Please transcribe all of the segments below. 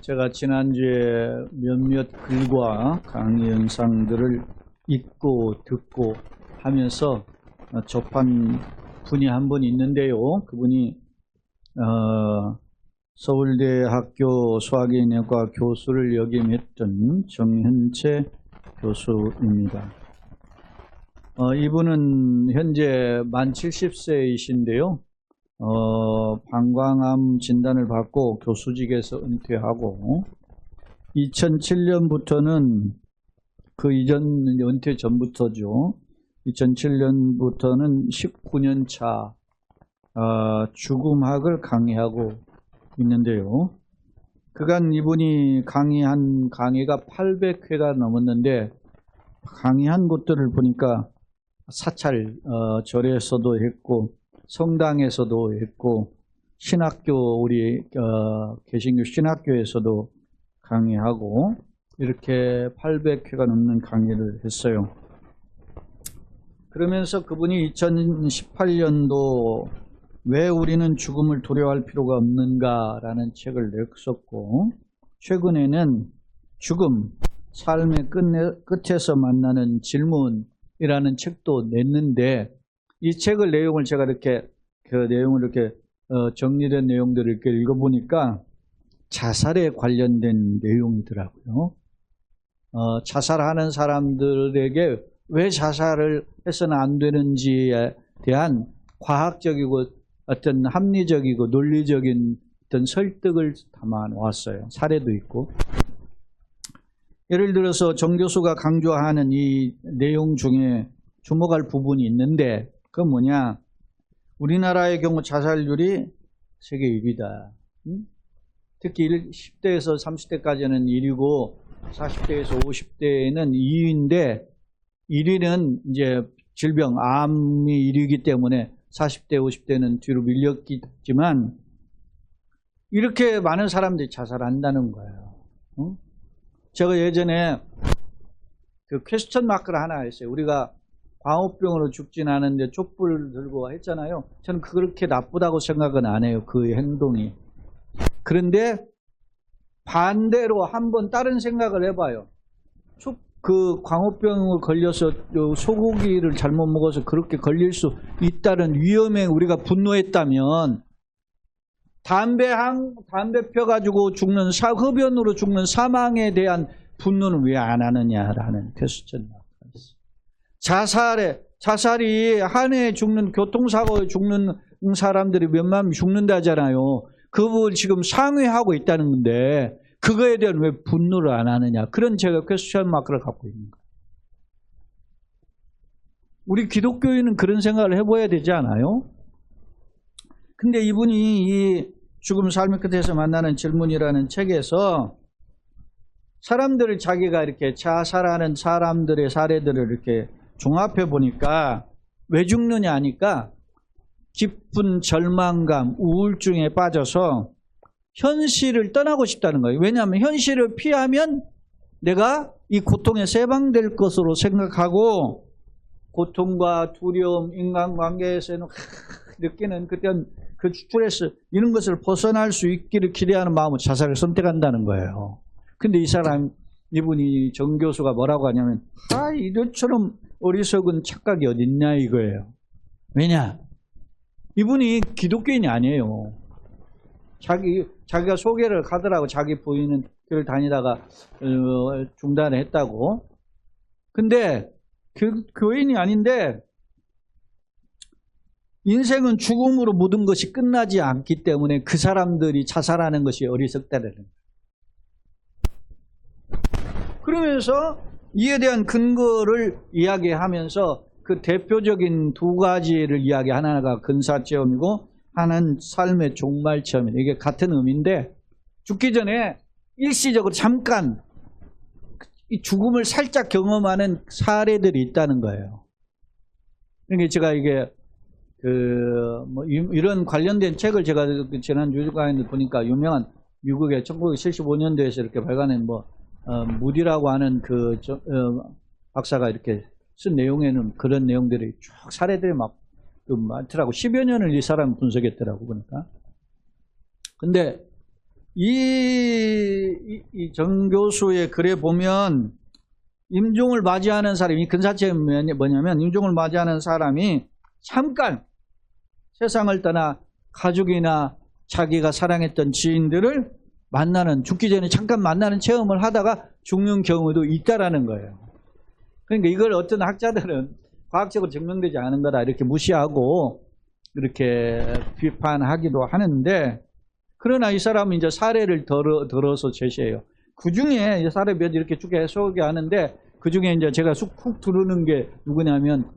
제가 지난주에 몇몇 글과 강의 영상들을 읽고 듣고 하면서 접한 분이 한 분 있는데요. 그분이 서울대학교 소화기내과 교수를 역임했던 정현채 교수입니다. 이분은 현재 만 70세이신데요. 방광암 진단을 받고 교수직에서 은퇴하고 2007년부터는 그 이전 은퇴 전부터죠. 2007년부터는 19년 차 죽음학을 강의하고 있는데요. 그간 이분이 강의한 강의가 800회가 넘었는데 강의한 곳들을 보니까 사찰 절에서도 했고 성당에서도 했고 신학교 우리 개신교 신학교에서도 강의하고 이렇게 800회가 넘는 강의를 했어요. 그러면서 그분이 2018년도 왜 우리는 죽음을 두려워할 필요가 없는가라는 책을 냈었고 최근에는 죽음, 삶의 끝에서 만나는 질문이라는 책도 냈는데 이 책의 내용을 제가 이렇게 정리된 내용들을 이렇게 읽어보니까 자살에 관련된 내용이더라고요. 자살하는 사람들에게 왜 자살을 해서는 안 되는지에 대한 과학적이고 어떤 합리적이고 논리적인 어떤 설득을 담아 놓았어요. 사례도 있고. 예를 들어서 정 교수가 강조하는 이 내용 중에 주목할 부분이 있는데 그건 뭐냐? 우리나라의 경우 자살률이 세계 1위다. 특히 10대에서 30대까지는 1위고 40대에서 50대에는 2위인데 1위는 이제 질병, 암이 1위이기 때문에 40대, 50대는 뒤로 밀렸지만 이렇게 많은 사람들이 자살한다는 거예요. 제가 예전에 그 퀘스천 마크를 하나 했어요. 우리가 광우병으로 죽진 않은데 촛불 들고 했잖아요. 저는 그렇게 나쁘다고 생각은 안 해요. 그 행동이. 그런데 반대로 한번 다른 생각을 해봐요. 그 광우병을 걸려서 소고기를 잘못 먹어서 그렇게 걸릴 수 있다는 위험에 우리가 분노했다면 담배 펴가지고 죽는 흡연으로 죽는 사망에 대한 분노는 왜 안 하느냐라는 퀘스천 마크가 있어요. 자살이 한 해에 죽는 교통사고에 죽는 사람들이 몇만 명 죽는다잖아요. 그걸 지금 상회하고 있다는 건데 그거에 대한 왜 분노를 안 하느냐. 그런 제가 퀘스천 마크를 갖고 있는 거예요. 우리 기독교인은 그런 생각을 해봐야 되지 않아요? 근데 이분이 이 죽음 삶의 끝에서 만나는 질문이라는 책에서 사람들을 자기가 이렇게 자살하는 사람들의 사례들을 이렇게 종합해 보니까 왜 죽느냐 하니까 깊은 절망감, 우울증에 빠져서 현실을 떠나고 싶다는 거예요. 왜냐하면 현실을 피하면 내가 이 고통에 세방될 것으로 생각하고 고통과 두려움, 인간관계에서는 느끼는 그런 그 스트레스 이런 것을 벗어날 수 있기를 기대하는 마음으로 자살을 선택한다는 거예요. 근데 이분이 정 교수가 뭐라고 하냐면 이들처럼 어리석은 착각이 어딨냐 이거예요. 왜냐? 이분이 기독교인이 아니에요. 자기가 소개를 가더라고. 자기 부인은 교회를 다니다가 중단을 했다고. 근데 교인이 아닌데 인생은 죽음으로 모든 것이 끝나지 않기 때문에 그 사람들이 자살하는 것이 어리석다라는 거예요. 그러면서 이에 대한 근거를 이야기하면서 그 대표적인 두 가지를 이야기 하나가 근사체험이고 하나는 삶의 종말 체험이에요. 이게 같은 의미인데 죽기 전에 일시적으로 잠깐 이 죽음을 살짝 경험하는 사례들이 있다는 거예요. 그러니까 제가 이게 이런 관련된 책을 제가 지난 주간에 보니까 유명한 미국의 1975년도에서 이렇게 발간한 무디라고 하는 박사가 이렇게 쓴 내용에는 그런 내용들이 쭉 사례들이 막 많더라고. 10여 년을 이 사람 분석했더라고 보니까. 근데 이 이 정 교수의 글에 보면 임종을 맞이하는 사람이, 이 근사체험이 뭐냐면 임종을 맞이하는 사람이 잠깐 세상을 떠나 가족이나 자기가 사랑했던 지인들을 만나는, 죽기 전에 잠깐 만나는 체험을 하다가 죽는 경우도 있다라는 거예요. 그러니까 이걸 어떤 학자들은 과학적으로 증명되지 않은 거다 이렇게 무시하고 이렇게 비판하기도 하는데, 그러나 이 사람은 이제 사례를 들어서 제시해요. 그 중에 사례 몇 이렇게 쭉 소개하는데, 그 중에 이제 제가 훅 두르는 게 누구냐면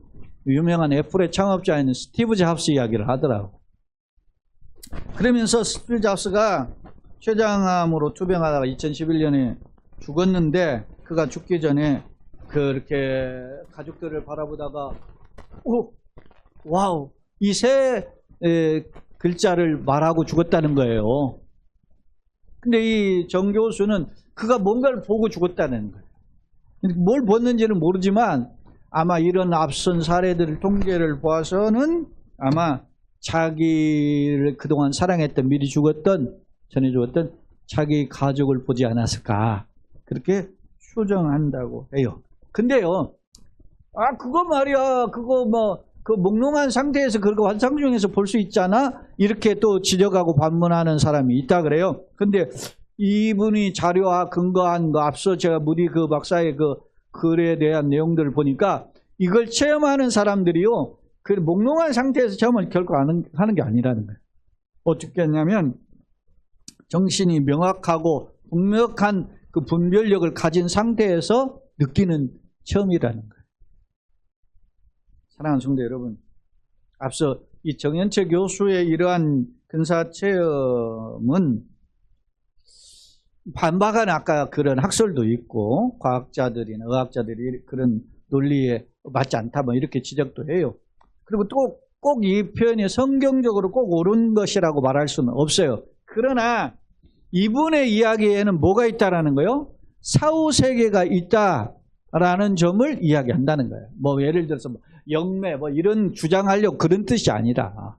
유명한 애플의 창업자인 스티브 잡스 이야기를 하더라고. 그러면서 스티브 잡스가 췌장암으로 투병하다가 2011년에 죽었는데, 그가 죽기 전에 그렇게 가족들을 바라보다가 와우, 이 세 글자를 말하고 죽었다는 거예요. 근데 이 정 교수는 그가 뭔가를 보고 죽었다는 거예요. 뭘 봤는지는 모르지만 아마 이런 앞선 사례들을 통계를 보아서는 아마 자기를 그동안 사랑했던, 미리 죽었던, 전에 죽었던 자기 가족을 보지 않았을까, 그렇게 추정한다고 해요. 근데요, 그거 말이야, 그거 뭐 그 몽롱한 상태에서 그거 환상 중에서 볼 수 있잖아, 이렇게 또 지적하고 반문하는 사람이 있다 그래요. 근데 이분이 자료와 근거한 거, 앞서 제가 무디 그 박사의 그 글에 대한 내용들을 보니까 이걸 체험하는 사람들이요, 그 몽롱한 상태에서 체험을 결코 하는 게 아니라는 거예요. 어떻게 했냐면 정신이 명확하고 분명한 그 분별력을 가진 상태에서 느끼는 체험이라는 거예요. 사랑하는 성도 여러분, 앞서 이 정연채 교수의 이러한 근사체험은 반박한 아까 그런 학설도 있고, 과학자들이나 의학자들이 그런 논리에 맞지 않다 뭐 이렇게 지적도 해요. 그리고 또 꼭 이 표현이 성경적으로 꼭 옳은 것이라고 말할 수는 없어요. 그러나 이분의 이야기에는 뭐가 있다라는 거예요? 사후세계가 있다라는 점을 이야기한다는 거예요. 뭐 예를 들어서 뭐 영매 뭐 이런 주장하려고 그런 뜻이 아니라,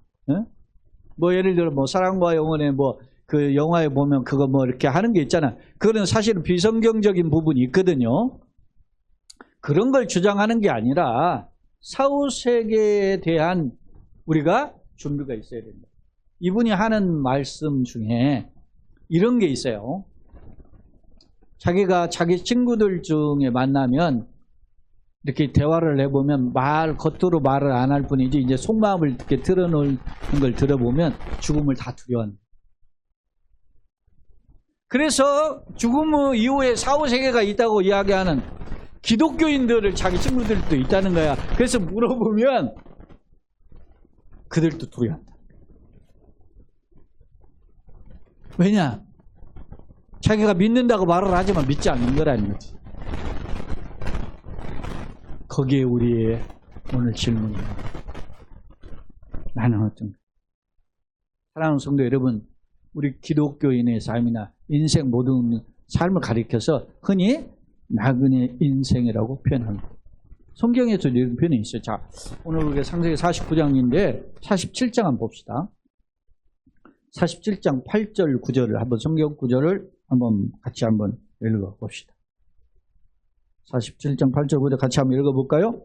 뭐 예를 들어 뭐 사랑과 영혼의 뭐 그 영화에 보면 그거 뭐 이렇게 하는 게 있잖아. 그거는 사실은 비성경적인 부분이 있거든요. 그런 걸 주장하는 게 아니라 사후세계에 대한 우리가 준비가 있어야 됩니다. 이분이 하는 말씀 중에 이런 게 있어요. 자기가 자기 친구들 중에 만나면 이렇게 대화를 해보면 겉으로 말을 안 할 뿐이지 이제 속마음을 이렇게 드러놓는 걸 들어보면 죽음을 다 두려워합니다. 그래서 죽음 이후에 사후세계가 있다고 이야기하는 기독교인들을 자기 친구들도 있다는 거야. 그래서 물어보면 그들도 두려워한다. 왜냐? 자기가 믿는다고 말을 하지만 믿지 않는 거라는 거지. 거기에 우리의 오늘 질문이에요. 나는 어떤가? 사랑하는 성도 여러분, 우리 기독교인의 삶이나 인생 모든 삶을 가리켜서 흔히 나그네 인생이라고 표현합니다. 성경에도 이런 표현이 있어요. 자, 오늘 우리가 창세기 49장인데 47장 한번 봅시다. 47장 8절 9절을 한번, 성경 구절을 한번 같이 한번 읽어봅시다. 47장 8절 9절 같이 한번 읽어볼까요?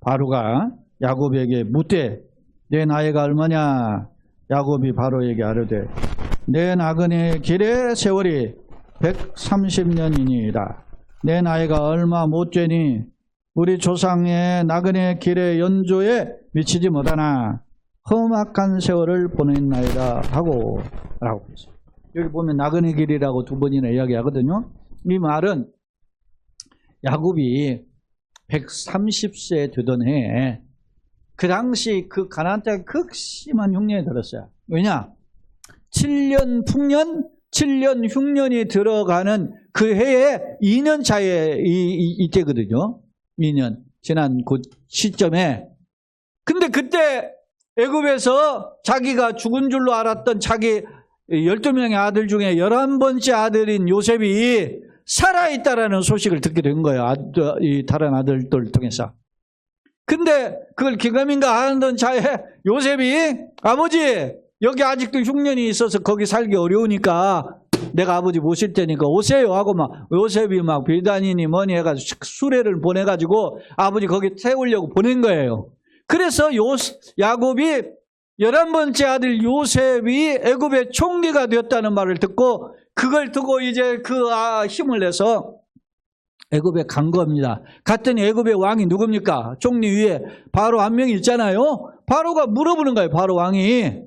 바로가 야곱에게 묻되 내 나이가 얼마냐? 야곱이 바로에게 아뢰되 내 나그네 길의 세월이 130년이니이다. 내 나이가 얼마 못 되니 우리 조상의 나그네 길의 연조에 미치지 못하나 험악한 세월을 보냈나이다 하고 라고 했어요. 여기 보면 나그네 길이라고 두 번이나 이야기하거든요. 이 말은 야곱이 130세 되던 해에 그 당시 그 가나안 땅에 극심한 흉년이 들었어요. 왜냐? 7년 풍년, 7년 흉년이 들어가는 그 해에 2년 차에 이때거든요. 2년 지난 그 시점에. 근데 그때 애굽에서 자기가 죽은 줄로 알았던 자기 12명의 아들 중에 11번째 아들인 요셉이 살아있다라는 소식을 듣게 된 거예요. 이 다른 아들들 통해서. 근데 그걸 기감인가 하던 차에 요셉이 아버지 여기 아직도 흉년이 있어서 거기 살기 어려우니까 내가 아버지 모실 테니까 오세요 하고 막 요셉이 막 비단이니 뭐니 해가지고 수레를 보내가지고 아버지 거기 태우려고 보낸 거예요. 그래서 야곱이 11번째 아들 요셉이 애굽의 총리가 되었다는 말을 듣고 그걸 두고 이제 힘을 내서 애굽에 간 겁니다. 갔더니 애굽의 왕이 누굽니까? 총리 위에 바로 한 명이 있잖아요. 바로가 물어보는 거예요. 바로 왕이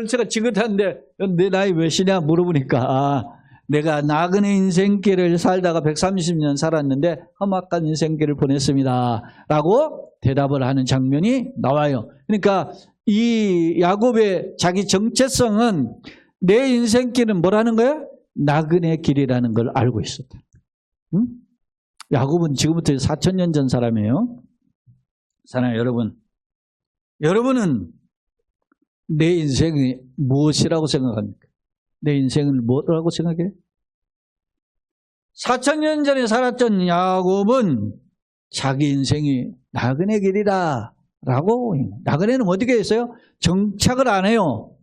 제가 지긋한데 내 나이 몇이냐 물어보니까 내가 나그네 인생길을 살다가 130년 살았는데 험악한 인생길을 보냈습니다 라고 대답을 하는 장면이 나와요. 그러니까 이 야곱의 자기 정체성은 내 인생길은 뭐라는 거야? 나그네 길이라는 걸 알고 있었다. 응? 야곱은 지금부터 4,000년 전 사람이에요. 사랑해요 여러분. 여러분은 내 인생이 무엇이라고 생각합니까? 내 인생을 뭐라고 생각해? 4,000년 전에 살았던 야곱은 자기 인생이 나그네 길이다 라고. 나그네는 어떻게 했어요? 정착을 안 해요.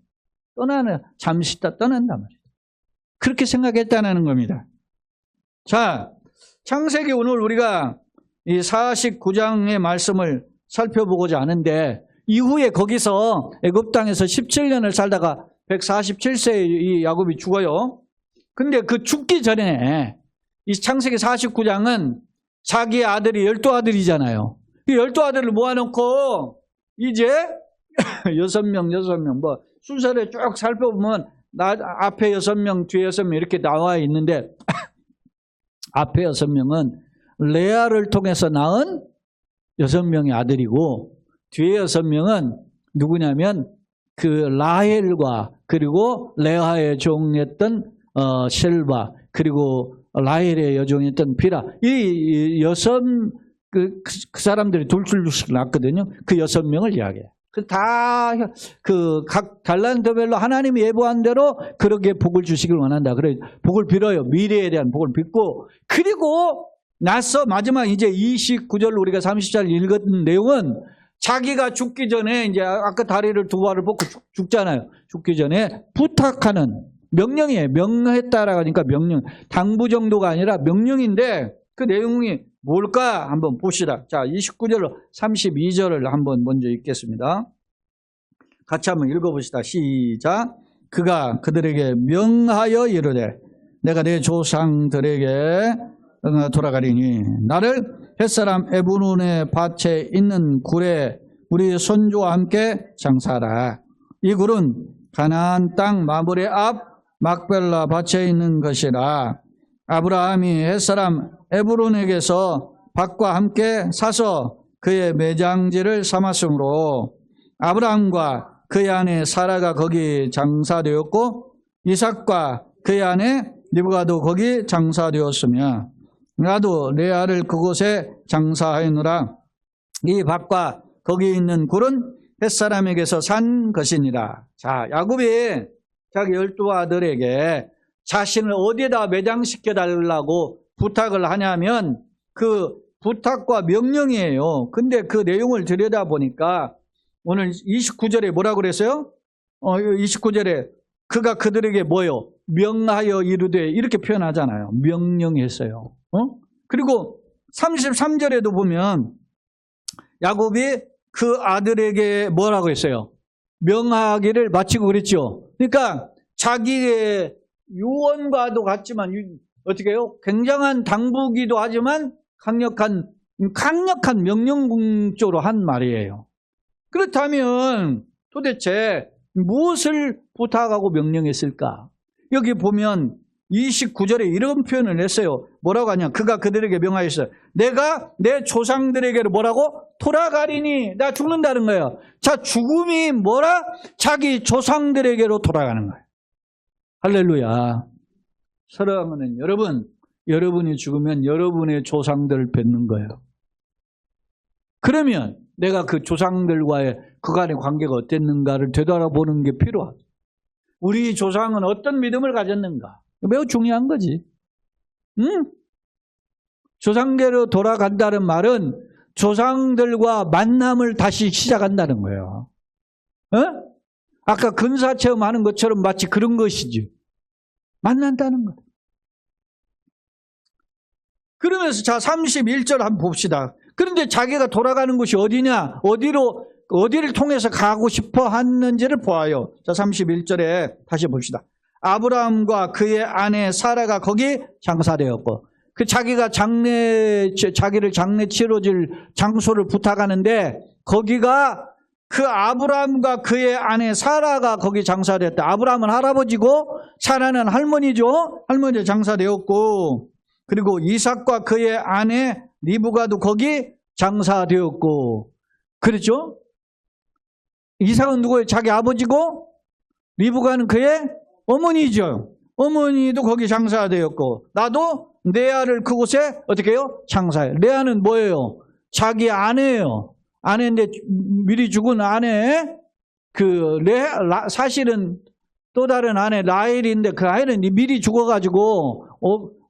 잠시 있다 떠난단 말이에요. 그렇게 생각했다는 겁니다. 자, 창세기 오늘 우리가 이 49장의 말씀을 살펴보고자 하는데 이후에 거기서 애굽 땅에서 17년을 살다가 147세에 이 야곱이 죽어요. 근데 그 죽기 전에 이 창세기 49장은 자기 아들이 12아들이잖아요. 그 12아들을 모아놓고 이제 6명 뭐 순서를 쭉 살펴보면 앞에 6명, 뒤에 6명 이렇게 나와 있는데 앞에 6명은 레아를 통해서 낳은 6명의 아들이고 뒤에 6명은 누구냐면 그 라헬과 그리고 레아의 종이었던 셀바 그리고 라헬의 여종이었던 비라 이 그 사람들이 둘씩 낳았거든요. 그 6명을 이야기해요. 각 달란트별로 하나님이 예보한 대로 그렇게 복을 주시길 원한다. 그래 복을 빌어요. 미래에 대한 복을 빌고 그리고 나서 마지막 이제 29절 우리가 30절 읽은 내용은 자기가 죽기 전에 이제 아까 다리를 두 발을 뻗고 죽잖아요. 죽기 전에 부탁하는 명령이에요. 명했다라고 하니까 명령. 당부 정도가 아니라 명령인데 그 내용이 뭘까 한번 봅시다. 자, 29절로 32절을 한번 먼저 읽겠습니다. 같이 한번 읽어봅시다. 시작. 그가 그들에게 명하여 이르되 내가 내 조상들에게 돌아가리니 나를 햇사람 에브론의 밭에 있는 굴에 우리 손주와 함께 장사하라. 이 굴은 가나안 땅 마므레 앞 막벨라 밭에 있는 것이라. 아브라함이 햇사람 에브론에게서 밭과 함께 사서 그의 매장지를 삼았으므로 아브라함과 그의 아내 사라가 거기 장사되었고 이삭과 그의 아내 리브가도 거기 장사되었으며 나도 레아를 그곳에 장사하였노라. 이 밭과 거기 있는 굴은 햇사람에게서 산 것이니라. 자, 야곱이 자기 12아들에게 자신을 어디에다 매장시켜 달라고 부탁을 하냐면 그 부탁과 명령이에요. 근데 그 내용을 들여다보니까 오늘 29절에 뭐라고 그랬어요? 29절에 그가 그들에게 뭐요? 명하여 이르되 이렇게 표현하잖아요. 명령했어요. 그리고 33절에도 보면 야곱이 그 아들에게 뭐라고 했어요? 명하기를 마치고 그랬죠. 그러니까 자기의 유언과도 같지만 어떻게 해요? 굉장한 당부기도 하지만 강력한 명령적으로 한 말이에요. 그렇다면 도대체 무엇을 부탁하고 명령했을까? 여기 보면 29절에 이런 표현을 했어요. 뭐라고 하냐? 그가 그들에게 명하였어요. 내가 내 조상들에게로 뭐라고? 돌아가리니. 나 죽는다는 거예요. 자, 죽음이 뭐라? 자기 조상들에게로 돌아가는 거예요. 할렐루야. 사랑하는 여러분, 여러분이 죽으면 여러분의 조상들을 뵙는 거예요. 그러면 내가 그 조상들과의 그간의 관계가 어땠는가를 되돌아보는 게 필요하죠. 우리 조상은 어떤 믿음을 가졌는가? 매우 중요한 거지. 조상계로 돌아간다는 말은 조상들과 만남을 다시 시작한다는 거예요. 아까 근사체험하는 것처럼 마치 그런 것이지. 만난다는 거예요. 그러면서 자 31절 한번 봅시다. 그런데 자기가 돌아가는 곳이 어디냐? 어디를 통해서 가고 싶어 했는지를 보아요. 자 31절에 다시 봅시다. 아브라함과 그의 아내 사라가 거기 장사되었고, 그 자기를 장례 치러질 장소를 부탁하는데, 거기가 그 아브라함과 그의 아내 사라가 거기 장사되었다. 아브라함은 할아버지고 사라는 할머니죠. 할머니 장사되었고, 그리고 이삭과 그의 아내 리브가도 거기 장사되었고, 그렇죠? 이삭은 누구예요? 자기 아버지고, 리브가는 그의 어머니죠. 어머니도 거기 장사되었고, 나도 레아를 그곳에 어떻게 해요? 장사해요. 레아는 뭐예요? 자기 아내예요. 아내인데 미리 죽은 아내. 사실은 또 다른 아내 라헬인데, 그 아이는 미리 죽어가지고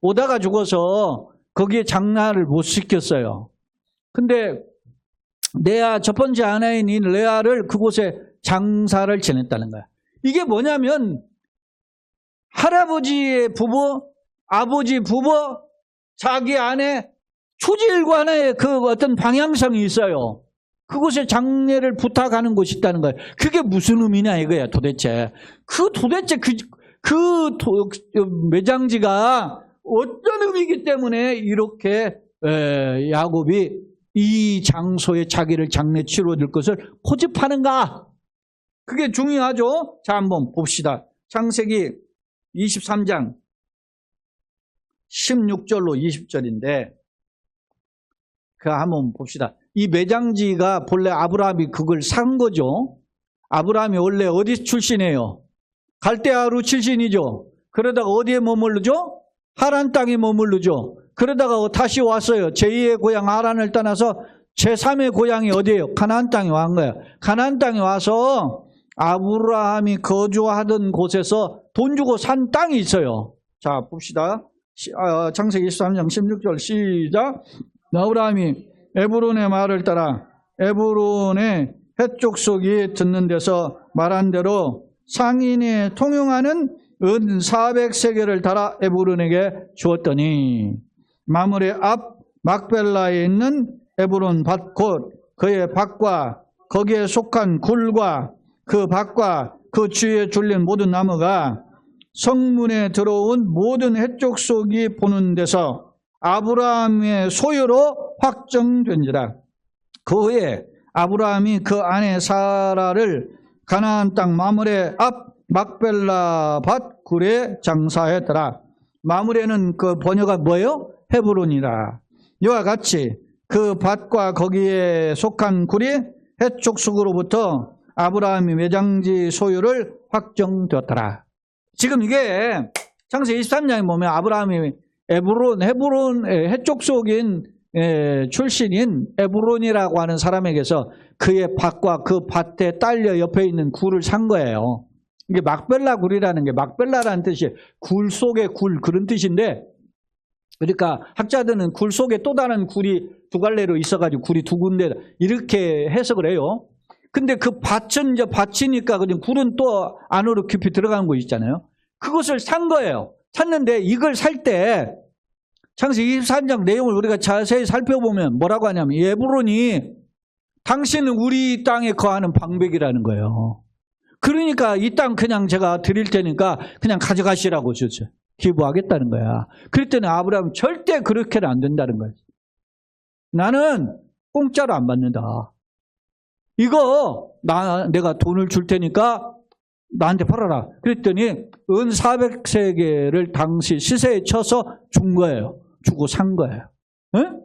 오다가 죽어서 거기에 장사를 못 시켰어요. 근데 레아, 첫 번째 아내인 레아를 그곳에 장사를 지냈다는 거야. 이게 뭐냐면 할아버지의 부부, 아버지 부부, 자기 아내, 초지일관의 그 어떤 방향성이 있어요. 그곳에 장례를 부탁하는 곳이 있다는 거예요. 그게 무슨 의미냐 이거야 도대체. 도대체 매장지가 어떤 의미이기 때문에 이렇게 야곱이 이 장소에 자기를 장례 치러줄 것을 고집하는가? 그게 중요하죠. 자, 한번 봅시다. 창세기 23장 16절로 20절인데 그 한번 봅시다. 이 매장지가 본래 아브라함이 그걸 산 거죠. 아브라함이 원래 어디 출신이에요? 갈대아루 출신이죠. 그러다가 어디에 머물르죠? 하란 땅에 머물르죠. 그러다가 다시 왔어요. 제2의 고향 하란을 떠나서 제3의 고향이 어디예요? 가나안 땅에 온 거예요. 가나안 땅에 와서 아브라함이 거주하던 곳에서 돈 주고 산 땅이 있어요. 자, 봅시다. 창세기 23장 16절 시작. 아브라함이 에브론의 말을 따라 에브론의 헷족속이 듣는 데서 말한 대로 상인이 통용하는 은 400세겔을 달아 에브론에게 주었더니 마므레 앞 막벨라에 있는 에브론 밭 곧 그의 밭과 거기에 속한 굴과 그 밭과 그 주위에 줄린 모든 나무가 성문에 들어온 모든 헷족속이 보는 데서 아브라함의 소유로 확정된지라. 그 후에 아브라함이 그 아내 사라를 가나안 땅 마므레 앞 막벨라 밭 굴에 장사했더라. 마므레는 그 번역가 뭐예요? 헤브론이라. 이와 같이 그 밭과 거기에 속한 굴이 헷족속으로부터 아브라함이 매장지 소유를 확정되었더라. 지금 이게 창세기 23장에 보면 아브라함이 헤브론 헷족속인 출신인 에브론이라고 하는 사람에게서 그의 밭과 그 밭에 딸려 옆에 있는 굴을 산 거예요. 이게 막벨라 굴이라는 게 막벨라라는 뜻이 굴 속의 굴 그런 뜻인데, 그러니까 학자들은 굴 속에 또 다른 굴이 두 갈래로 있어가지고 굴이 두 군데 이렇게 해석을 해요. 근데 그 밭은 이제 밭이니까 그냥 굴은 또 안으로 깊이 들어가는 곳 있잖아요. 그것을 산 거예요. 샀는데 이걸 살 때 창세기 24장 내용을 우리가 자세히 살펴보면 뭐라고 하냐면 에브론이 당신은 우리 땅에 거하는 방백이라는 거예요. 그러니까 이 땅 그냥 제가 드릴 테니까 그냥 가져가시라고 줬어요. 기부하겠다는 거야. 그랬더니 아브라함은 절대 그렇게는 안 된다는 거예요. 나는 공짜로 안 받는다. 이거 내가 돈을 줄 테니까 나한테 팔아라. 그랬더니 은 400세겔을 당시 시세에 쳐서 준 거예요. 주고 산 거예요. 응?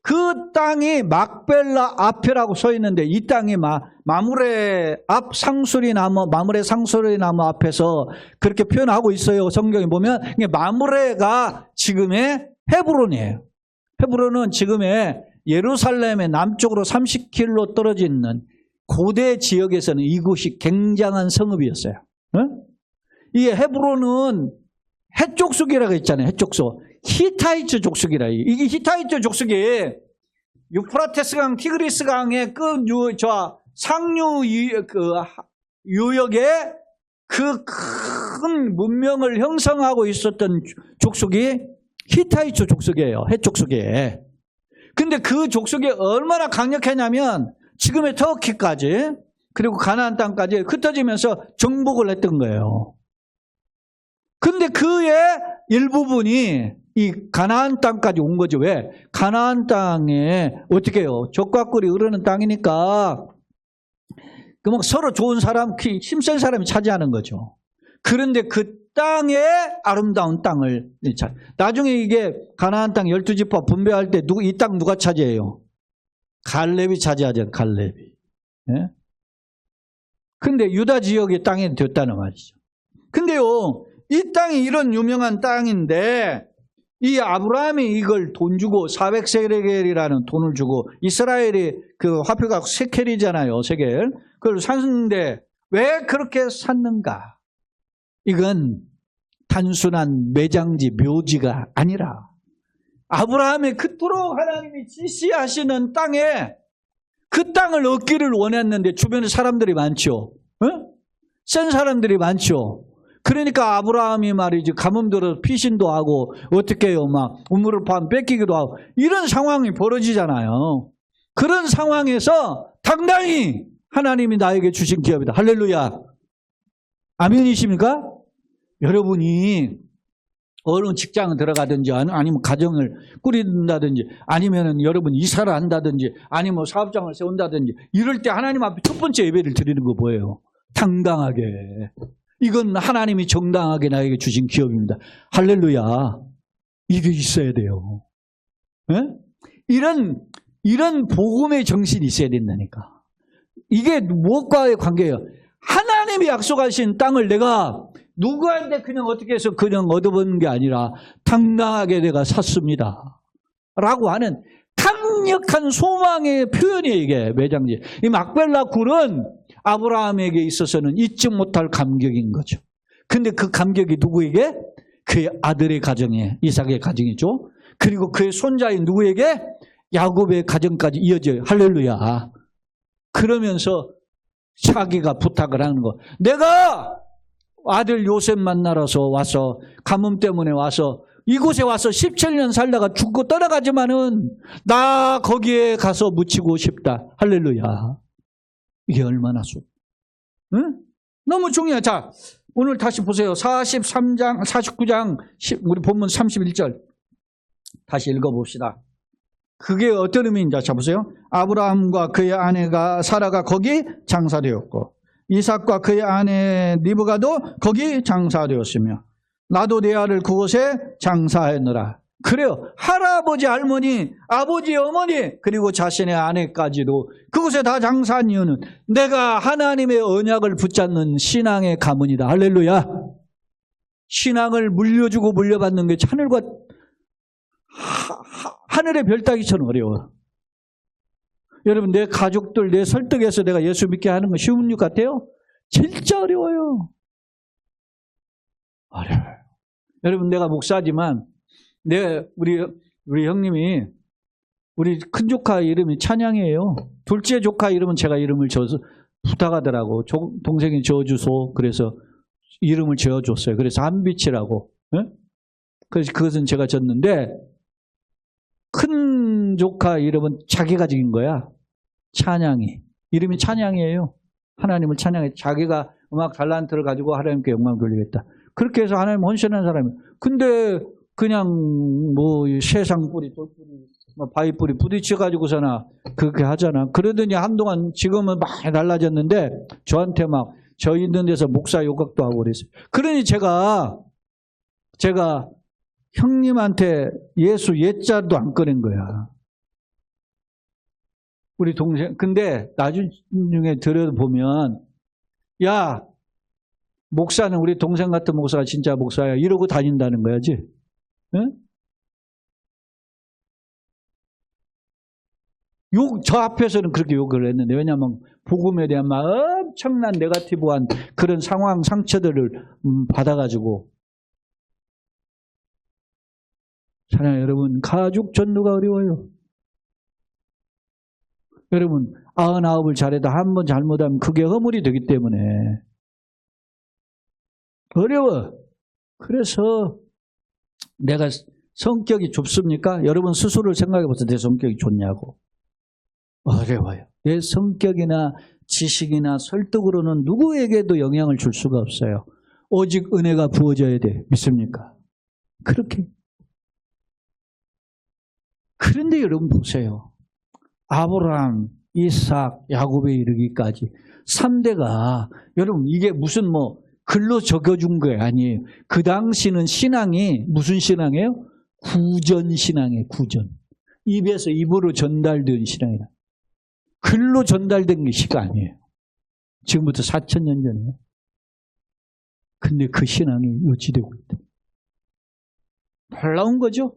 그 땅이 막벨라 앞이라고 써 있는데 이 땅이 마므레 앞 상수리 나무, 마므레 상수리 나무 앞에서 그렇게 표현하고 있어요. 성경에 보면 마므레가 지금의 헤브론이에요. 헤브론은 지금의 예루살렘의 남쪽으로 30km 떨어져 있는 고대 지역에서는 이곳이 굉장한 성읍이었어요. 응? 이 헤브론은 헷족속이라고 했잖아요. 헷족속. 히타이트 족속이라. 이게 히타이트 족속이 유프라테스 강, 티그리스 강의 상류 유역에 그 큰 큰 문명을 형성하고 있었던 족속이 히타이트 족속이에요. 해족속이에요. 근데 그 족속이 얼마나 강력했냐면 지금의 터키까지 그리고 가나안 땅까지 흩어지면서 정복을 했던 거예요. 근데 그의 일부분이 이 가나안 땅까지 온 거죠. 왜? 가나안 땅에 어떻게 해요? 적과 꿀이 흐르는 땅이니까 그럼 서로 좋은 사람, 힘센 사람이 차지하는 거죠. 그런데 그 땅에 아름다운 땅을 나중에 이게 가나안 땅 12지파 분배할 때 이 땅 누가 차지해요? 갈렙이 차지하죠. 갈렙이. 예? 근데 유다 지역의 땅이 됐다는 말이죠. 근데요, 이 땅이 이런 유명한 땅인데 이 아브라함이 이걸 돈 주고 400세겔이라는 돈을 주고 이스라엘이 그 화폐가 세켈이잖아요. 세겔. 그걸 샀는데 왜 그렇게 샀는가? 이건 단순한 매장지, 묘지가 아니라 아브라함이 그토록 하나님이 지시하시는 땅에 그 땅을 얻기를 원했는데 주변에 사람들이 많죠. 어? 센 사람들이 많죠. 그러니까 아브라함이 말이지 가뭄 들어서 피신도 하고 어떻게 해요. 막 우물을 파면 뺏기기도 하고 이런 상황이 벌어지잖아요. 그런 상황에서 당당히 하나님이 나에게 주신 기업이다. 할렐루야. 아멘이십니까? 여러분이 어느 직장을 들어가든지 아니면 가정을 꾸린다든지 아니면 여러분 이사를 한다든지 아니면 사업장을 세운다든지 이럴 때 하나님 앞에 첫 번째 예배를 드리는 거 뭐예요? 당당하게. 이건 하나님이 정당하게 나에게 주신 기업입니다. 할렐루야. 이게 있어야 돼요. 네? 이런 복음의 정신이 있어야 된다니까. 이게 무엇과의 관계예요? 하나님이 약속하신 땅을 내가 누구한테 그냥 어떻게 해서 그냥 얻어보는 게 아니라 당당하게 내가 샀습니다. 라고 하는 강력한 소망의 표현이에요, 이게 매장지. 이 막벨라 굴은 아브라함에게 있어서는 잊지 못할 감격인 거죠. 근데 그 감격이 누구에게? 그의 아들의 가정에, 이삭의 가정이죠. 그리고 그의 손자인 누구에게? 야곱의 가정까지 이어져요. 할렐루야. 그러면서 자기가 부탁을 하는 거. 내가 아들 요셉 만나러서 와서 가뭄 때문에 와서 이곳에 와서 17년 살다가 죽고 떠나가지만은 나 거기에 가서 묻히고 싶다. 할렐루야. 이게 얼마나 응? 너무 중요해. 자, 오늘 다시 보세요. 43장, 49장, 우리 본문 31절. 다시 읽어봅시다. 그게 어떤 의미인지 자 보세요. 아브라함과 그의 아내가 사라가 거기 장사되었고 이삭과 그의 아내 리브가도 거기 장사되었으며 나도 내 아를 그곳에 장사하였노라. 그래요. 할아버지, 할머니, 아버지, 어머니 그리고 자신의 아내까지도 그곳에 다 장사한 이유는 내가 하나님의 언약을 붙잡는 신앙의 가문이다. 할렐루야. 신앙을 물려주고 물려받는 게 하늘의 별 따기처럼 어려워. 여러분, 내 가족들, 내 설득해서 내가 예수 믿게 하는 건 쉬운 일 같아요? 진짜 어려워요. 어려워요. 여러분, 내가 목사지만, 우리 형님이, 우리 큰 조카 이름이 찬양이에요. 둘째 조카 이름은 제가 이름을 지어서 부탁하더라고. 동생이 지어주소. 그래서 이름을 지어줬어요. 그래서 한빛이라고. 네? 그래서 그것은 제가 졌는데, 큰 조카 이름은 자기가 지은 거야. 찬양이. 이름이 찬양이에요. 하나님을 찬양해. 자기가 음악 달란트를 가지고 하나님께 영광 돌리겠다. 그렇게 해서 하나님 헌신한 사람이에요. 근데 그냥 뭐 세상 뿌리, 돌뿌리, 바위 뿌리 부딪혀가지고서나 그렇게 하잖아. 그러더니 한동안 지금은 많이 달라졌는데 저한테 막 저 있는 데서 목사 요각도 하고 그랬어요. 그러니 제가 형님한테 예수 옛자도 안 꺼낸 거야. 우리 동생. 근데 나중에 들여보면 야, 목사는 우리 동생 같은 목사가 진짜 목사야 이러고 다닌다는 거야지. 응? 저 앞에서는 그렇게 욕을 했는데 왜냐하면 복음에 대한 막 엄청난 네거티브한 그런 상황 상처들을 받아가지고. 사랑하는 여러분, 가족 전도가 어려워요. 여러분, 99을 잘해도 한 번 잘못하면 그게 허물이 되기 때문에 어려워. 그래서 내가 성격이 좁습니까? 여러분 스스로를 생각해 보세요. 내 성격이 좋냐고. 어려워요. 내 성격이나 지식이나 설득으로는 누구에게도 영향을 줄 수가 없어요. 오직 은혜가 부어져야 돼. 믿습니까? 그렇게. 그런데 여러분 보세요. 아브라함, 이삭, 야곱에 이르기까지 3대가 여러분 이게 무슨 뭐 글로 적어준 거 아니에요. 그 당시는 신앙이 무슨 신앙이에요? 구전 신앙이에요. 구전. 입에서 입으로 전달된 신앙이다. 글로 전달된 것이 아니에요. 지금부터 4,000년 전이에요. 근데 그 신앙이 유지되고 있다. 놀라운 거죠?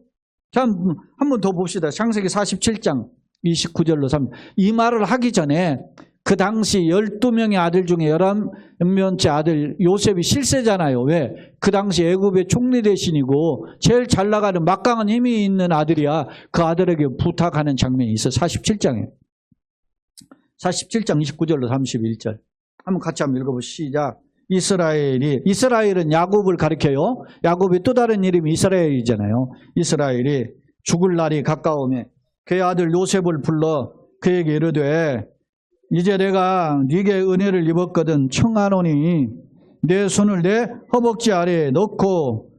자, 한 번 더 봅시다. 창세기 47장 29절로 3. 이 말을 하기 전에 그 당시 12명의 아들 중에 11명째 아들 요셉이 실세잖아요. 왜? 그 당시 애굽의 총리 대신이고 제일 잘 나가는 막강한 힘이 있는 아들이야. 그 아들에게 부탁하는 장면이 있어. 47장에. 47장 29절로 31절. 한번 같이 한번 읽어보시죠. 시작. 이스라엘은 야곱을 가리켜요. 야곱의 또 다른 이름이 이스라엘이잖아요. 이스라엘이 죽을 날이 가까우매 그의 아들 요셉을 불러 그에게 이르되 이제 내가 네게 은혜를 입었거든 청하노니 내 손을 내 허벅지 아래에 넣고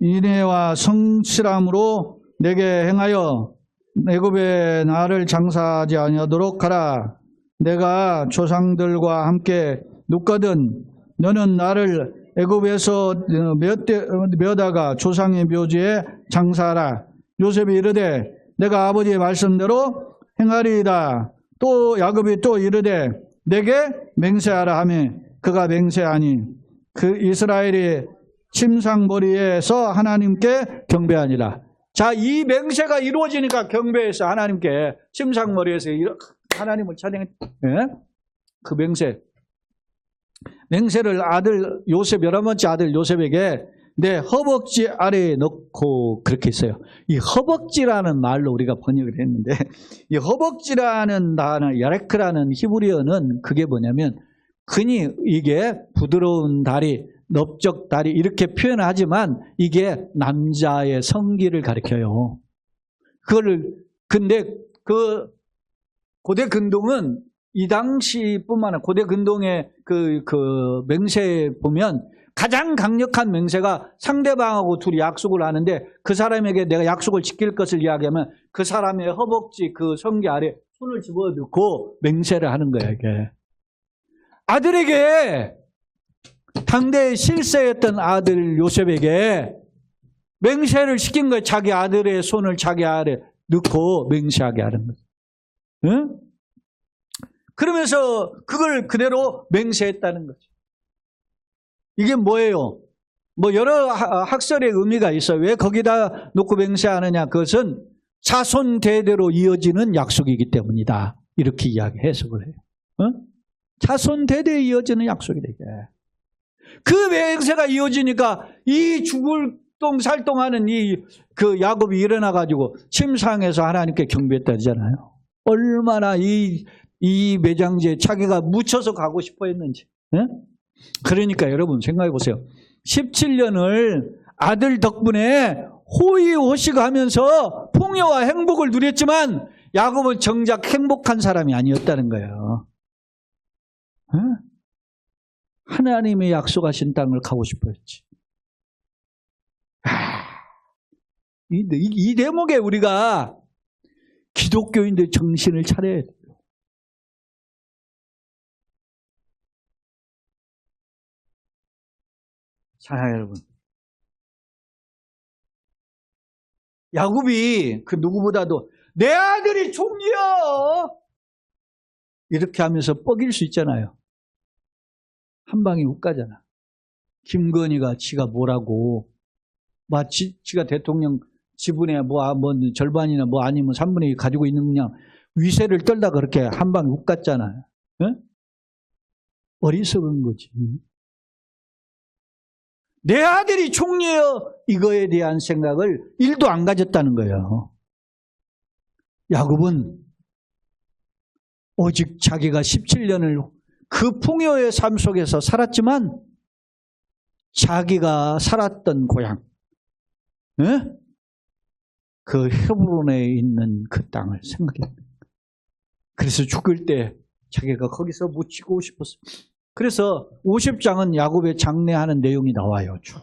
인애와 성실함으로 내게 행하여 애굽에 나를 장사하지 아니하도록 하라. 내가 조상들과 함께 눕거든 너는 나를 애굽에서 메어다가 조상의 묘지에 장사하라. 요셉이 이르되 내가 아버지의 말씀대로 행하리이다. 또 야곱이 또 이르되 내게 맹세하라 하며 그가 맹세하니 그 이스라엘이 침상머리에서 하나님께 경배하니라. 자, 이 맹세가 이루어지니까 경배해서 하나님께 침상머리에서 하나님을 찬양했. 그 맹세를 아들 요셉 11번째 아들 요셉에게 내 허벅지 아래에 넣고 그렇게 했어요. 이 허벅지라는 말로 우리가 번역을 했는데 이 허벅지라는 단어 야레크라는 히브리어는 그게 뭐냐면 흔히 이게 부드러운 다리, 넓적 다리 이렇게 표현하지만 이게 남자의 성기를 가리켜요. 근데 그 고대 근동은 이 당시뿐만 아니라 고대 근동의 그 맹세에 보면 가장 강력한 맹세가 상대방하고 둘이 약속을 하는데 그 사람에게 내가 약속을 지킬 것을 이야기하면 그 사람의 허벅지 그 성기 아래 손을 집어넣고 맹세를 하는 거예요. 이게 아들에게 당대에 실세였던 아들 요셉에게 맹세를 시킨 거예요. 자기 아들의 손을 자기 아래 넣고 맹세하게 하는 거예요. 응? 그러면서 그걸 그대로 맹세했다는 거죠. 이게 뭐예요? 뭐 여러 학설의 의미가 있어요. 왜 거기다 놓고 맹세하느냐? 그것은 자손 대대로 이어지는 약속이기 때문이다. 이렇게 해석을 해요. 자손 대대에 이어지는 약속이 되게. 그 맹세가 이어지니까 이 죽을 살동하는 그 야곱이 일어나 가지고 침상에서 하나님께 경배했다잖아요. 얼마나 이 매장지에 자기가 묻혀서 가고 싶어 했는지. 그러니까 여러분 생각해 보세요. 17년을 아들 덕분에 호의호식하면서 풍요와 행복을 누렸지만 야곱은 정작 행복한 사람이 아니었다는 거예요. 하나님이 약속하신 땅을 가고 싶어 했지. 이 대목에 우리가 기독교인들 정신을 차려야 돼요. 자, 여러분. 야곱이 그 누구보다도 내 아들이 총리야! 이렇게 하면서 뻐길 수 있잖아요. 한 방에 훅 가잖아. 김건희가 지가 뭐라고, 지가 대통령 지분의 뭐 절반이나 뭐 아니면 3분의 2 가지고 있는 그냥 위세를 떨다 그렇게 한 방에 훅 갔잖아요. 어리석은 거지. 내 아들이 총리예요. 이거에 대한 생각을 1도 안 가졌다는 거예요. 야곱은 오직 자기가 17년을 그 풍요의 삶 속에서 살았지만 자기가 살았던 고향, 그 헤브론에 있는 그 땅을 생각해. 그래서 죽을 때 자기가 거기서 묻히고 싶었어. 그래서 50장은 야곱의 장례하는 내용이 나와요. 쭉.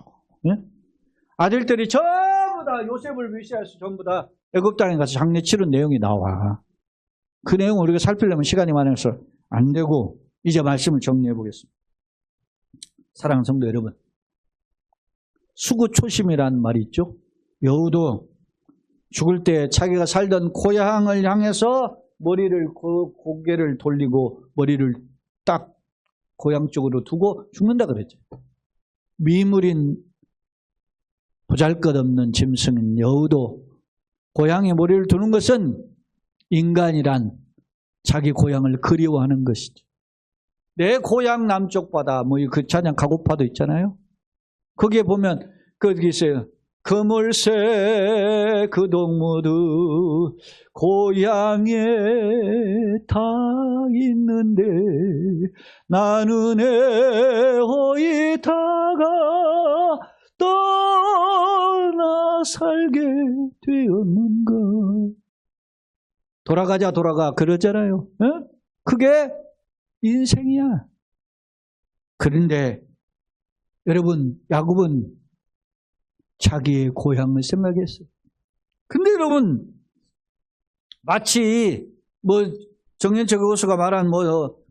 아들들이 전부 다 요셉을 위시해서 전부 다 애굽 땅에 가서 장례 치른 내용이 나와. 그 내용을 우리가 살피려면 시간이 많아서 안 되고 이제 말씀을 정리해 보겠습니다. 사랑하는 성도 여러분, 수구초심이라는 말이 있죠. 여우도 죽을 때 자기가 살던 고향을 향해서 고개를 돌리고 머리를 딱 고향 쪽으로 두고 죽는다 그랬죠. 미물인 보잘것없는 짐승인 여우도 고향에 머리를 두는 것은 인간이란 자기 고향을 그리워하는 것이죠. 내 고향 남쪽 바다, 그 찬양 가고파도 있잖아요. 거기에 보면 거기 있어요. 그물새 그 동무들 고향에 다 있는데 나는 애호이다가 떠나 살게 되었는가. 돌아가자 돌아가 그러잖아요. 그게 인생이야. 그런데 여러분, 야곱은 자기의 고향을 생각했어요. 근데 여러분, 마치 정연철 교수가 말한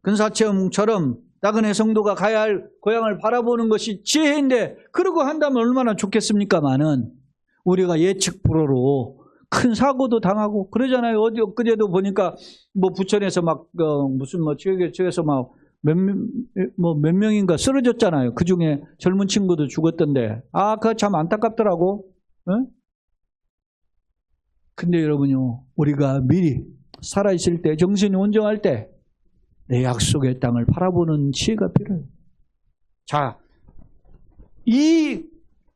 근사체험처럼 나그네 성도가 가야 할 고향을 바라보는 것이 지혜인데, 그러고 한다면 얼마나 좋겠습니까마는 우리가 예측 불허로 큰 사고도 당하고 그러잖아요. 엊그제도 보니까 부천에서 지역에서 몇 명인가 쓰러졌잖아요. 그 중에 젊은 친구도 죽었던데, 그거 참 안타깝더라고. 근데 여러분요, 우리가 미리 살아있을 때, 정신이 온전할 때, 내 약속의 땅을 바라보는 지혜가 필요해요. 자, 이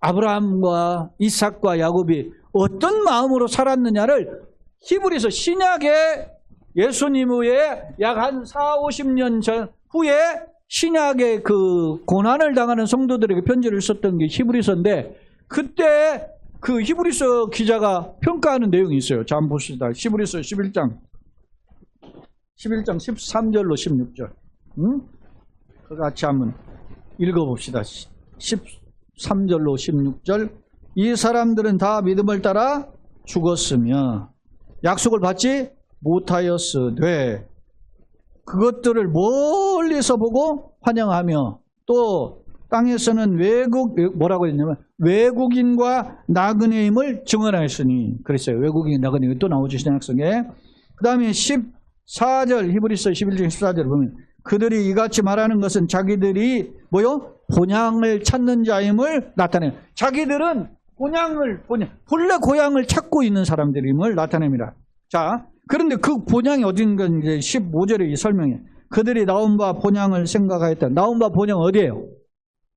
아브라함과 이삭과 야곱이 어떤 마음으로 살았느냐를 히브리서 신약의 예수님 후에 약 한 40-50년 전 후에 신약의 그 고난을 당하는 성도들에게 편지를 썼던 게 히브리서인데, 그때 그 히브리서 기자가 평가하는 내용이 있어요. 자, 한번 봅시다. 히브리서 11장 13절로 16절. 그거 같이 한번 읽어봅시다. 13절로 16절. 이 사람들은 다 믿음을 따라 죽었으며 약속을 받지 못하였으되 그것들을 멀리서 보고 환영하며 또 땅에서는 뭐라고 했냐면 외국인과 나그네임을 증언하였으니 그랬어요. 외국인 나그네 또 나오죠, 신약성에. 그 다음에 14절 히브리서 11장 14절 보면 그들이 이같이 말하는 것은 자기들이 본향을 찾는 자임을 나타내요. 자기들은 본래 고향을 찾고 있는 사람들임을 나타냅니다. 자, 그런데 그 본향이 어딘가 이제 15절에 이 설명해. 그들이 나온 바 본향을 생각하였다. 나온 바 본향 어디예요?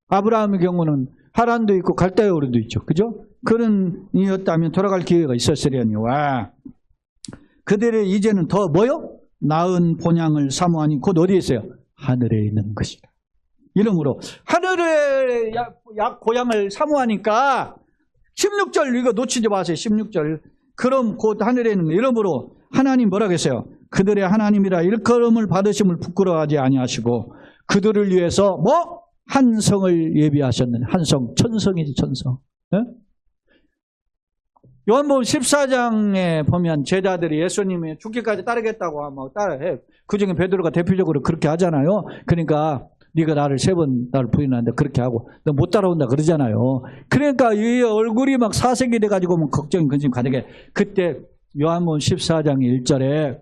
아브라함의 경우는 하란도 있고 갈대아우르도 있죠. 그죠? 그런 이였다면 돌아갈 기회가 있었으려니와 그들이 이제는 더 나은 본향을 사모하니 곧 어디에 있어요? 하늘에 있는 것이다. 이러므로 하늘의 고향을 사모하니까 16절 이거 놓치지 마세요. 16절. 그럼 곧 하늘에 있는 것. 이러므로 하나님 뭐라고 했어요? 그들의 하나님이라 일컬음을 받으심을 부끄러워하지 아니하시고 그들을 위해서 한 성을 예비하셨느니. 한 성, 천성이지 천성. 요한복음 14장에 보면 제자들이 예수님이 죽기까지 따르겠다고 하면 따라해. 그중에 베드로가 대표적으로 그렇게 하잖아요. 그러니까 네가 나를 3번 나를 부인하는데 그렇게 하고 너 못 따라온다 그러잖아요. 그러니까 이 얼굴이 막 사색이 돼가지고 걱정이 근심 가득해. 그때 요한복음 14장 1절에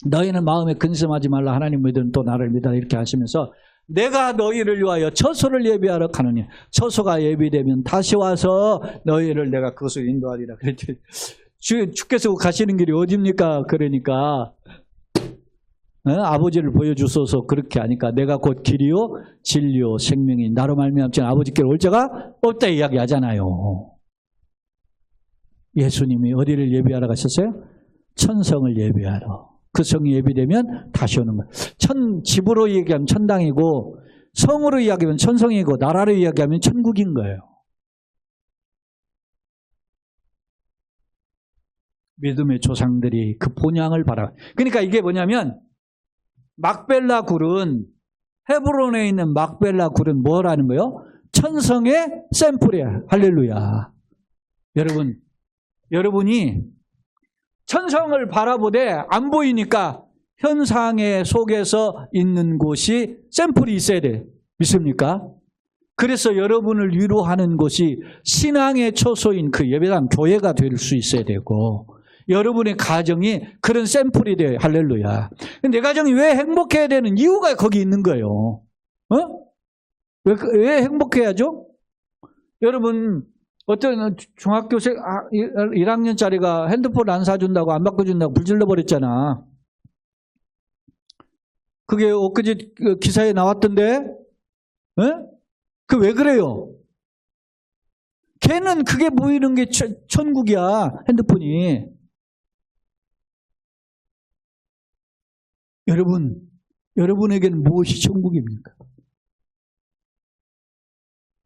너희는 마음에 근심하지 말라 하나님 믿으면 또 나를 믿어라 이렇게 하시면서 내가 너희를 위하여 처소를 예비하러 가느니 처소가 예비되면 다시 와서 너희를 내가 그것을 인도하리라 그랬더니 주께서 가시는 길이 어디입니까? 그러니까 아버지를 보여주소서 그렇게 하니까 내가 곧 길이요 진리요 생명이 나로 말미암지 아버지께로 올 자가 없다 이야기하잖아요. 예수님이 어디를 예비하러 가셨어요? 천성을 예비하러. 그 성이 예비되면 다시 오는 거예요. 집으로 얘기하면 천당이고 성으로 이야기하면 천성이고 나라로 이야기하면 천국인 거예요. 믿음의 조상들이 그 본향을 바라. 그러니까 이게 뭐냐면 막벨라 굴은 헤브론에 있는 막벨라 굴은 뭐라는 거예요? 천성의 샘플이야. 할렐루야. 여러분이 천성을 바라보되 안 보이니까 현상의 속에서 있는 곳이 샘플이 있어야 돼. 믿습니까? 그래서 여러분을 위로하는 곳이 신앙의 초소인 그 예배당 교회가 될 수 있어야 되고 여러분의 가정이 그런 샘플이 돼요. 할렐루야. 내 가정이 왜 행복해야 되는 이유가 거기 있는 거예요. 왜 행복해야죠? 여러분 어떤 중학교생 1학년짜리가 핸드폰 안 사준다고 안 바꿔준다고 불질러 버렸잖아. 그게 엊그제 기사에 나왔던데? 그 왜 그래요? 걔는 그게 보이는 게 천국이야. 핸드폰이. 여러분에게는 무엇이 천국입니까?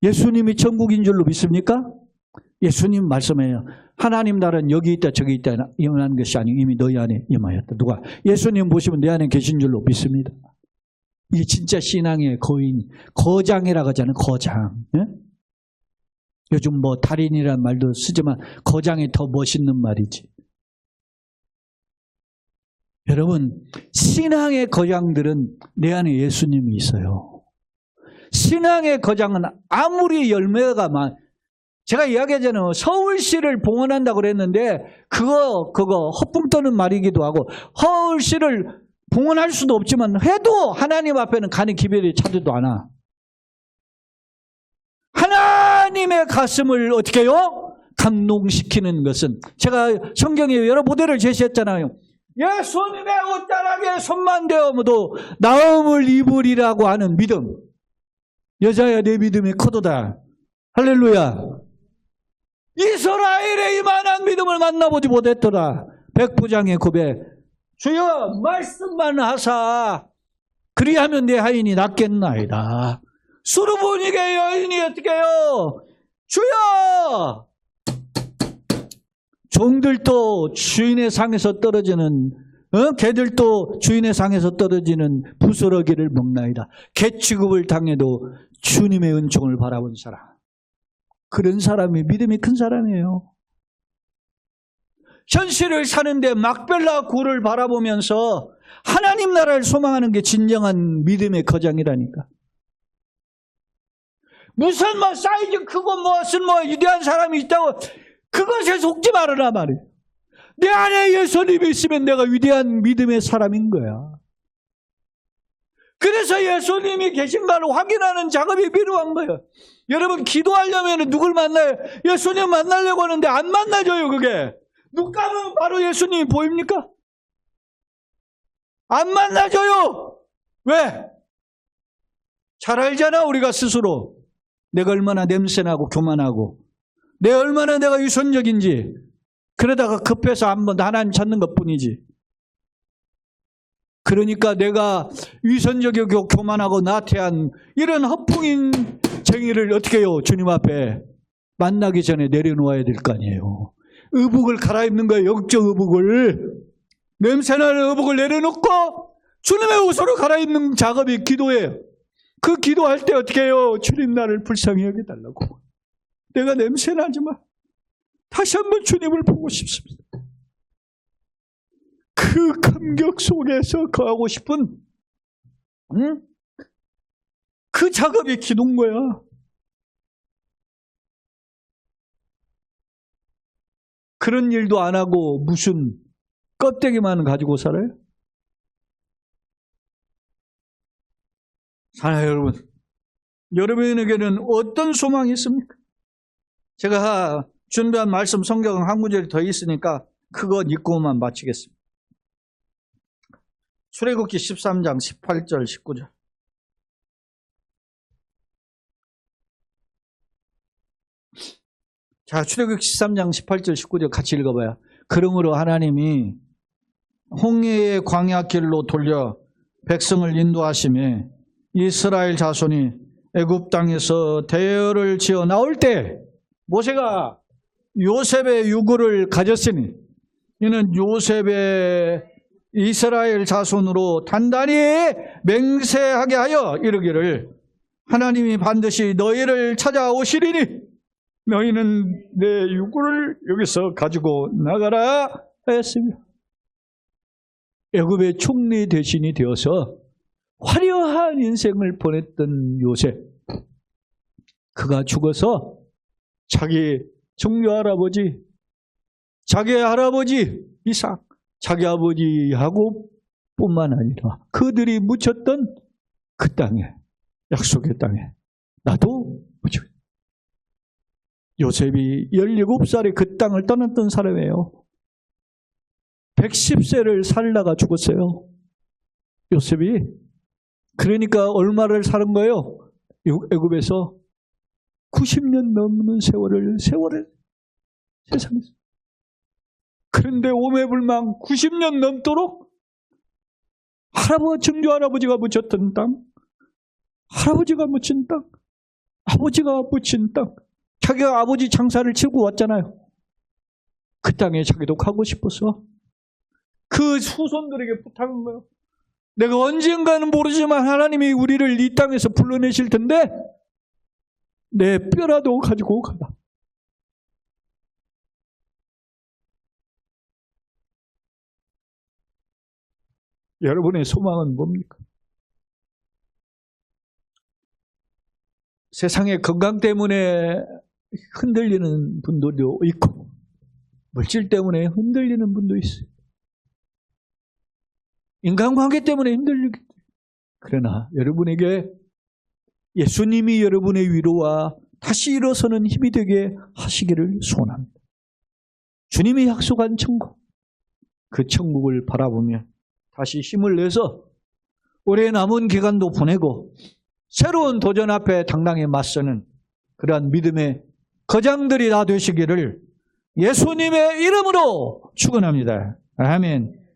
예수님이 천국인 줄로 믿습니까? 예수님 말씀해요. 하나님 나라는 여기 있다 저기 있다 임하는 것이 아니고 이미 너희 안에 임하였다. 누가? 예수님 보시면 내 안에 계신 줄로 믿습니다. 이게 진짜 신앙의 거장이라고 하잖아요. 거장. 예? 요즘 뭐 달인이라는 말도 쓰지만 거장이 더 멋있는 말이지. 여러분 신앙의 거장들은 내 안에 예수님이 있어요. 신앙의 거장은 아무리 열매가 제가 이야기하잖아요. 서울시를 봉헌한다고 그랬는데 그거 헛꿈 떠는 말이기도 하고 서울시를 봉헌할 수도 없지만 해도 하나님 앞에는 간이 기별이 차지도 않아. 하나님의 가슴을 어떻게 해요? 감동시키는 것은 제가 성경에 여러 모델을 제시했잖아요. 예수님의 옷자락에 손만 대어도 나음을 입으리라고 하는 믿음. 여자야 내 믿음이 커도다. 할렐루야. 이스라엘의 이만한 믿음을 만나보지 못했더라. 백부장의 고백. 주여 말씀만 하사 그리하면 내 하인이 낫겠나이다. 수르보니게 여인이 어떻게 해요? 주여! 종들도 주인의 상에서 떨어지는 개들도 주인의 상에서 떨어지는 부스러기를 먹나이다. 개 취급을 당해도 주님의 은총을 바라본 사람. 그런 사람이 믿음이 큰 사람이에요. 현실을 사는데 막벨라 굴을 바라보면서 하나님 나라를 소망하는 게 진정한 믿음의 거장이라니까. 무슨 사이즈 크고 무슨 위대한 사람이 있다고 그것에 속지 말아라 말이에요. 내 안에 예수님이 있으면 내가 위대한 믿음의 사람인 거야. 그래서 예수님이 계신 걸 확인하는 작업이 필요한 거예요. 여러분 기도하려면 누굴 만나요? 예수님 만나려고 하는데 안 만나줘요. 그게 눈 감으면 바로 예수님이 보입니까? 안 만나줘요. 왜? 잘 알잖아 우리가 스스로. 내가 얼마나 냄새나고 교만하고 얼마나 내가 유선적인지. 그러다가 급해서 한번 하나님 찾는 것뿐이지. 그러니까 내가 위선적이고 교만하고 나태한 이런 허풍인 쟁이를 어떻게 해요? 주님 앞에 만나기 전에 내려놓아야 될 거 아니에요. 의복을 갈아입는 거예요. 영적 의복을. 냄새나는 의복을 내려놓고 주님의 옷으로 갈아입는 작업이 기도예요. 그 기도할 때 어떻게 해요? 주님 나를 불쌍히 여겨달라고. 내가 냄새나지만 다시 한번 주님을 보고 싶습니다. 그 감격 속에서 거하고 싶은 그 작업이 기도인 거야. 그런 일도 안 하고 무슨 껍데기만 가지고 살아요? 사랑해요 여러분. 여러분에게는 어떤 소망이 있습니까? 제가 준비한 말씀 성경 한 구절이 더 있으니까 그거 읽고만 마치겠습니다. 출애굽기 13장 18절 19절. 자, 출애굽기 13장 18절 19절 같이 읽어봐요. 그러므로 하나님이 홍해의 광야 길로 돌려 백성을 인도하시매 이스라엘 자손이 애굽 땅에서 대열을 지어 나올 때 모세가 요셉의 유고를 가졌으니 이는 요셉의 이스라엘 자손으로 단단히 맹세하게 하여 이르기를 하나님이 반드시 너희를 찾아오시리니 너희는 내 유고를 여기서 가지고 나가라 하였습니다. 애굽의 총리 대신이 되어서 화려한 인생을 보냈던 요셉, 그가 죽어서 자기 정조 할아버지, 자기 할아버지 이삭, 자기 아버지 야곱뿐만 아니라 그들이 묻혔던 그 땅에, 약속의 땅에 나도 묻혀. 요셉이 17살에 그 땅을 떠났던 사람이에요. 110세를 살다가 죽었어요. 요셉이. 그러니까 얼마를 사는 거예요? 애굽에서 90년 넘는 세월을 세상에서. 그런데 오매불망 90년 넘도록 정조 할아버지가 묻혔던 땅, 할아버지가 묻힌 땅, 아버지가 묻힌 땅, 자기가 아버지 장사를 치고 왔잖아요. 그 땅에 자기도 가고 싶어서 그 후손들에게 부탁한 거예요. 내가 언젠가는 모르지만 하나님이 우리를 이 땅에서 불러내실 텐데 내 뼈라도 가지고 가라. 여러분의 소망은 뭡니까? 세상의 건강 때문에 흔들리는 분들도 있고 물질 때문에 흔들리는 분도 있어요. 인간관계 때문에 힘들겠죠. 그러나 여러분에게 예수님이 여러분의 위로와 다시 일어서는 힘이 되게 하시기를 소원합니다. 주님이 약속한 천국, 그 천국을 바라보며 다시 힘을 내서 올해 남은 기간도 보내고 새로운 도전 앞에 당당히 맞서는 그러한 믿음의 거장들이 다 되시기를 예수님의 이름으로 축원합니다. 아멘.